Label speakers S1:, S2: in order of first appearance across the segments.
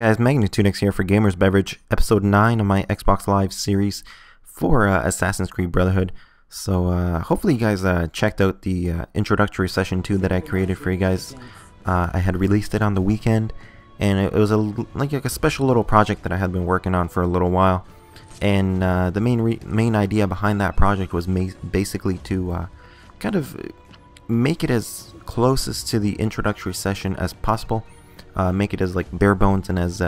S1: Guys, Magnitudex here for GamersBeverage, episode 9 of my Xbox Live series for Assassin's Creed Brotherhood. So hopefully you guys checked out the introductory session 2 that I created for you guys. I had released it on the weekend, and it was like a special little project that I had been working on for a little while. And the main idea behind that project was basically to kind of make it as closest to the introductory session as possible. Make it as like bare bones and as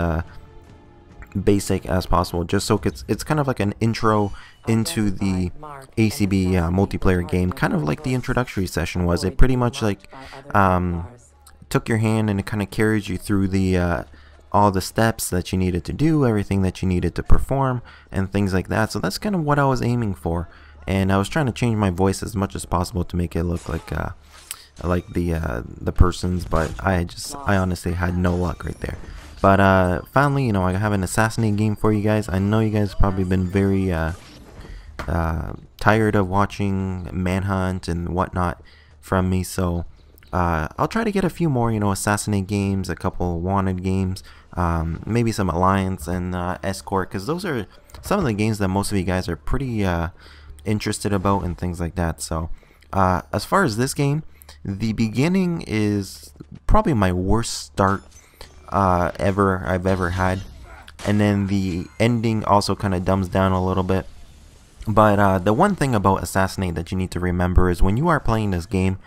S1: basic as possible, just so it's kind of like an intro into the ACB multiplayer game, kind of like the introductory session was. It pretty much like took your hand and it kind of carried you through the all the steps that you needed to do, everything that you needed to perform, and things like that. So that's kind of what I was aiming for, and I was trying to change my voice as much as possible to make it look like the person's, but I honestly had no luck right there. But finally, I have an Assassinate game for you guys. I know you guys have probably been very tired of watching Manhunt and whatnot from me, so I'll try to get a few more Assassinate games, a couple Wanted games, maybe some Alliance and Escort, because those are some of the games that most of you guys are pretty interested about and things like that. So as far as this game, the beginning is probably my worst start I've ever had, and then the ending also kind of dumbs down a little bit. But the one thing about Assassinate that you need to remember is when you are playing this game,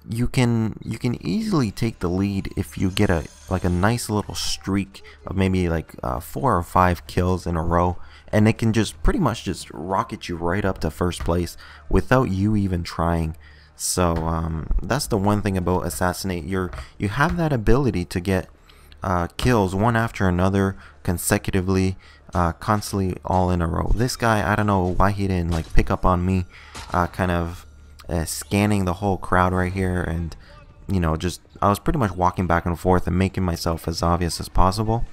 S1: you can easily take the lead if you get a nice little streak of maybe like 4 or 5 kills in a row, and it can just pretty much just rocket you right up to first place without you even trying. So that's the one thing about Assassinate. You have that ability to get kills one after another consecutively, constantly, all in a row. This guy, I don't know why he didn't pick up on me, kind of scanning the whole crowd right here, and I was pretty much walking back and forth and making myself as obvious as possible.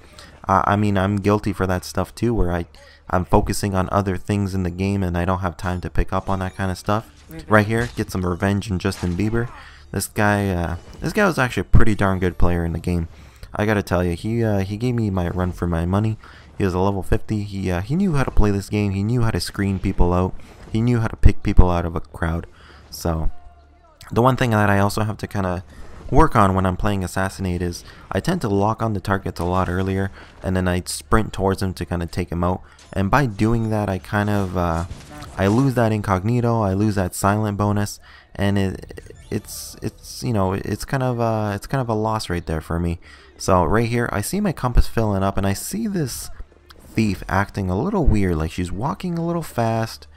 S1: I mean, I'm guilty for that stuff too, where I'm focusing on other things in the game and I don't have time to pick up on that kind of stuff. Right here, get some revenge on Justin Bieber. This guy was actually a pretty darn good player in the game. I gotta tell you, he gave me my run for my money. He was a level 50. He knew how to play this game. He knew how to screen people out. He knew how to pick people out of a crowd. So the one thing that I also have to kind of work on when I'm playing Assassinate is I tend to lock on the targets a lot earlier, and then I sprint towards them to kind of take them out. And by doing that, I kind of I lose that incognito, I lose that silent bonus, and it's kind of a loss right there for me. So right here, I see my compass filling up, and I see this thief acting a little weird, like she's walking a little fast.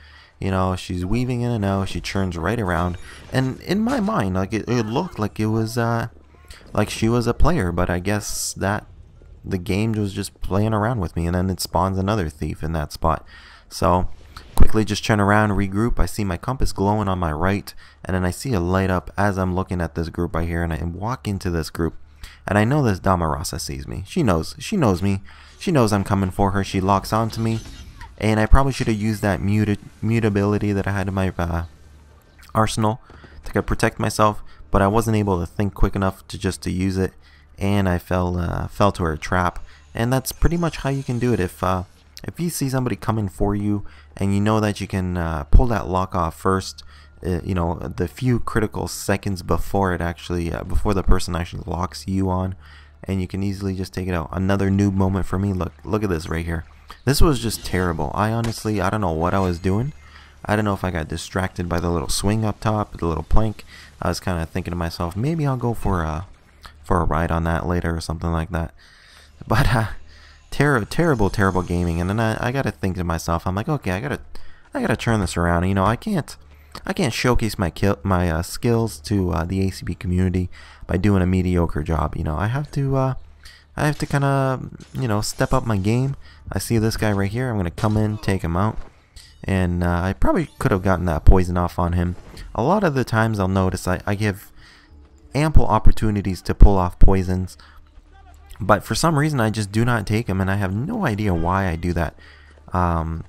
S1: She's weaving in and out. She turns right around, and in my mind, it looked like it was like she was a player, but I guess that the game was just playing around with me, and then it spawns another thief in that spot. So quickly just turn around, regroup. I see my compass glowing on my right, and then I see a light up as I'm looking at this group right here, and I walk into this group, and I know this Damarasa sees me. She knows me. She knows I'm coming for her. She locks onto me. And I probably should have used that mutability that I had in my arsenal to protect myself, but I wasn't able to think quick enough to use it, and I fell to her trap. And that's pretty much how you can do it. If you see somebody coming for you, and you know that you can pull that lock off first, the few critical seconds before it actually before the person actually locks you on, and you can easily just take it out. Another noob moment for me. Look at this right here. This was just terrible. I don't know what I was doing. I don't know if I got distracted by the little swing up top, the little plank. I was kind of thinking to myself, maybe I'll go for a ride on that later or something like that. But terrible gaming. And then I got to think to myself, I'm like, okay, I gotta turn this around. I can't showcase my skills to the ACB community by doing a mediocre job. I have to kind of, step up my game. I see this guy right here. I'm going to come in, take him out. And I probably could have gotten that poison off on him. A lot of the times I'll notice I give ample opportunities to pull off poisons. But for some reason I just do not take them, and I have no idea why I do that. I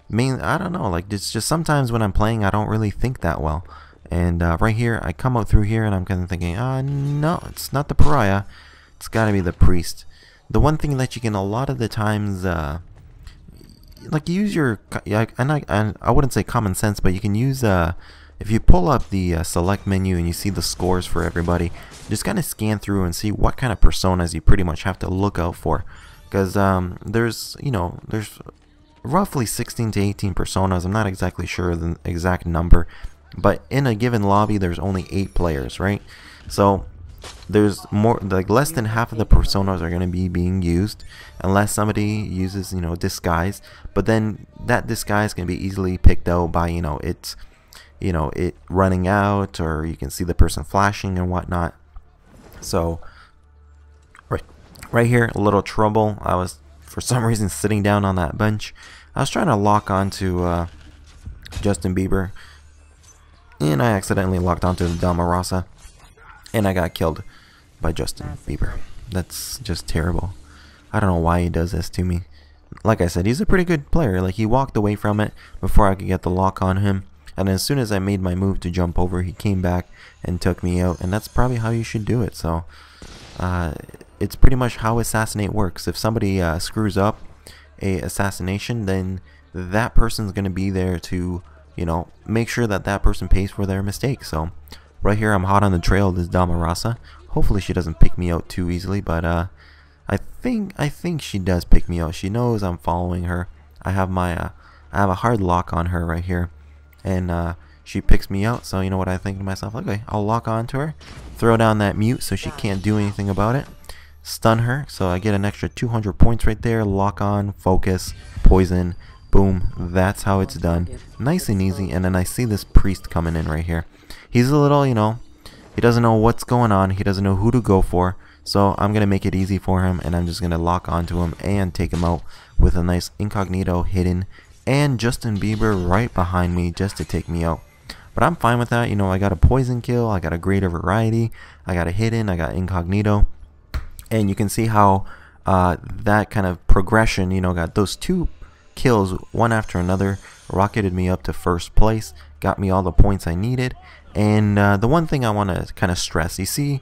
S1: don't know. It's just sometimes when I'm playing I don't really think that well. And right here, I come out through here, and I'm kind of thinking, no, it's not the pariah. It's gotta be the priest. The one thing that you can a lot of the times like use your and I wouldn't say common sense, but you can use if you pull up the select menu and you see the scores for everybody, just kind of scan through and see what kind of personas you pretty much have to look out for, because there's there's roughly 16 to 18 personas. I'm not exactly sure the exact number, but in a given lobby there's only 8 players, right? So there's more, like less than half of the personas are going to be being used unless somebody uses disguise, but then that disguise can be easily picked out by it running out, or you can see the person flashing and whatnot. So right here, a little trouble. I was for some reason sitting down on that bench. I was trying to lock onto Justin Bieber, and I accidentally locked onto the Damarosa, and I got killed by Justin Bieber. That's just terrible. I don't know why he does this to me. Like I said, he's a pretty good player. Like, he walked away from it before I could get the lock on him, and as soon as I made my move to jump over, he came back and took me out, and that's probably how you should do it. So it's pretty much how Assassinate works. If somebody screws up a assassination, then that person's going to be there to make sure that that person pays for their mistake. So right here, I'm hot on the trail of this Damarosa. Hopefully she doesn't pick me out too easily, but I think she does pick me out. She knows I'm following her. I have a hard lock on her right here, and she picks me out. So you know what I think to myself? Okay, I'll lock onto her, throw down that mute so she can't do anything about it, stun her, so I get an extra 200 points right there. Lock on, focus, poison, boom. That's how it's done. Nice and easy. And then I see this priest coming in right here. He's a little, he doesn't know what's going on. He doesn't know who to go for. So I'm going to make it easy for him, and I'm just going to lock onto him and take him out with a nice incognito hidden, and Justin Bieber right behind me just to take me out. But I'm fine with that. I got a poison kill, I got a greater variety, I got a hidden, I got incognito. And you can see how that kind of progression, got those 2 kills, one after another, rocketed me up to first place, got me all the points I needed. And the one thing I want to kind of stress, you see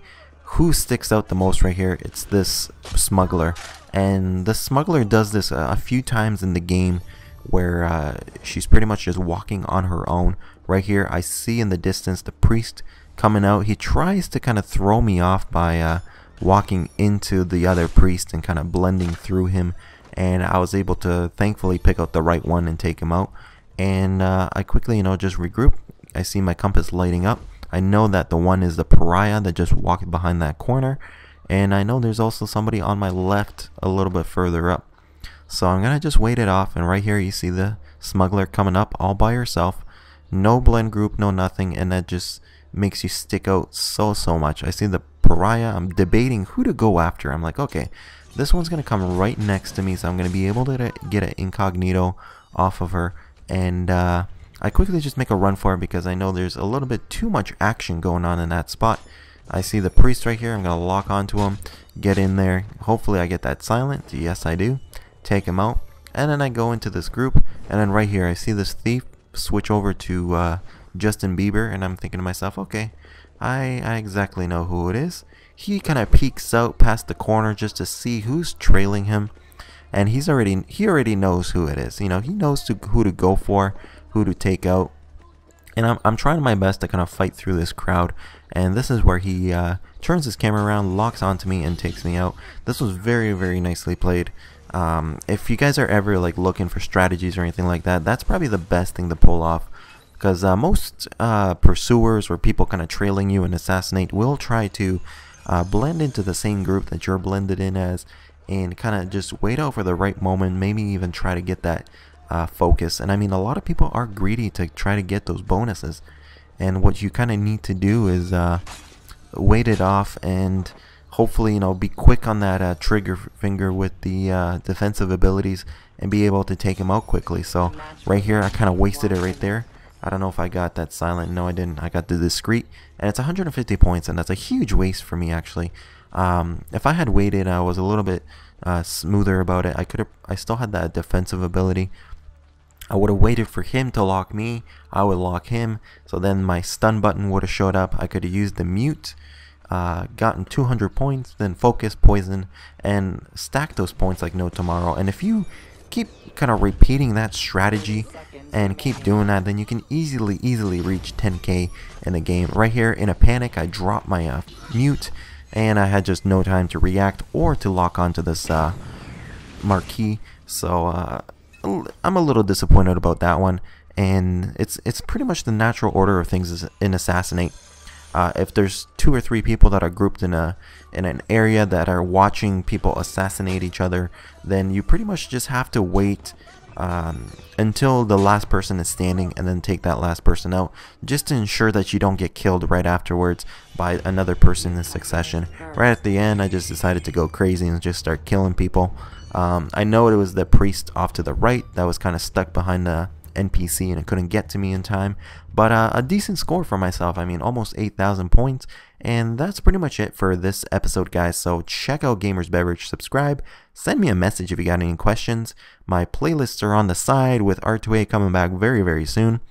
S1: who sticks out the most right here? It's this smuggler. And the smuggler does this a few times in the game, where she's pretty much just walking on her own. Right here, I see in the distance the priest coming out. He tries to kind of throw me off by walking into the other priest and kind of blending through him, and I was able to thankfully pick out the right one and take him out. And I quickly just regroup. I see my compass lighting up. I know that the one is the pariah that just walked behind that corner, and I know there's also somebody on my left a little bit further up. So I'm gonna just wait it off, and right here you see the smuggler coming up all by herself. No blend group, no nothing, and that just makes you stick out so much. I see the pariah. I'm debating who to go after. I'm like, okay, this one's gonna come right next to me, so I'm gonna be able to get an incognito off of her, and I quickly just make a run for it because I know there's a little bit too much action going on in that spot. I see the priest right here. I'm gonna lock onto him, get in there. Hopefully I get that silent. Yes, I do. Take him out, and then I go into this group, and then right here I see this thief switch over to Justin Bieber, and I'm thinking to myself, okay, I exactly know who it is. He kind of peeks out past the corner just to see who's trailing him, and he already knows who it is. He knows who to go for, who to take out, and I'm trying my best to kind of fight through this crowd. And this is where he turns his camera around, locks onto me, and takes me out. This was very nicely played. If you guys are ever looking for strategies or anything like that, that's probably the best thing to pull off, because most pursuers or people kind of trailing you in Assassinate will try to blend into the same group that you're blended in as, and kind of just wait out for the right moment, maybe even try to get that focus. And I mean, a lot of people are greedy to try to get those bonuses, and what you kind of need to do is wait it off, and hopefully be quick on that trigger finger with the defensive abilities, and be able to take him out quickly. So right here I kind of wasted it right there. I don't know if I got that silent. No, I didn't. I got the discreet, and it's 150 points, and that's a huge waste for me actually. If I had waited, I was a little bit smoother about it. I still had that defensive ability. I would have waited for him to lock me. I would lock him. So then my stun button would have showed up. I could have used the mute gotten 200 points, then focus, poison, and stack those points like no tomorrow. And if you keep kind of repeating that strategy and keep doing that, then you can easily reach 10k in the game. Right here, in a panic, I dropped my mute, and I had just no time to react or to lock onto this marquee. So I'm a little disappointed about that one, and it's pretty much the natural order of things in Assassinate. If there's 2 or 3 people that are grouped in an area that are watching people assassinate each other, then you pretty much just have to wait until the last person is standing and then take that last person out, just to ensure that you don't get killed right afterwards by another person in succession. Right at the end, I just decided to go crazy and just start killing people. I know it was the priest off to the right that was kind of stuck behind the NPC and it couldn't get to me in time, but a decent score for myself. I mean, almost 8,000 points, and that's pretty much it for this episode, guys. So check out GamersBeverage, subscribe, send me a message if you got any questions. My playlists are on the side with R2A coming back very soon,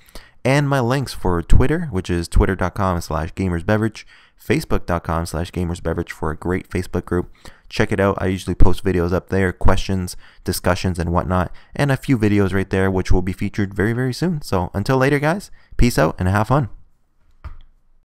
S1: and my links for Twitter, which is twitter.com/GamersBeverage, facebook.com/GamersBeverage for a great Facebook group. Check it out. I usually post videos up there, questions, discussions, and whatnot, and a few videos right there which will be featured very soon. So until later, guys, peace out and have fun.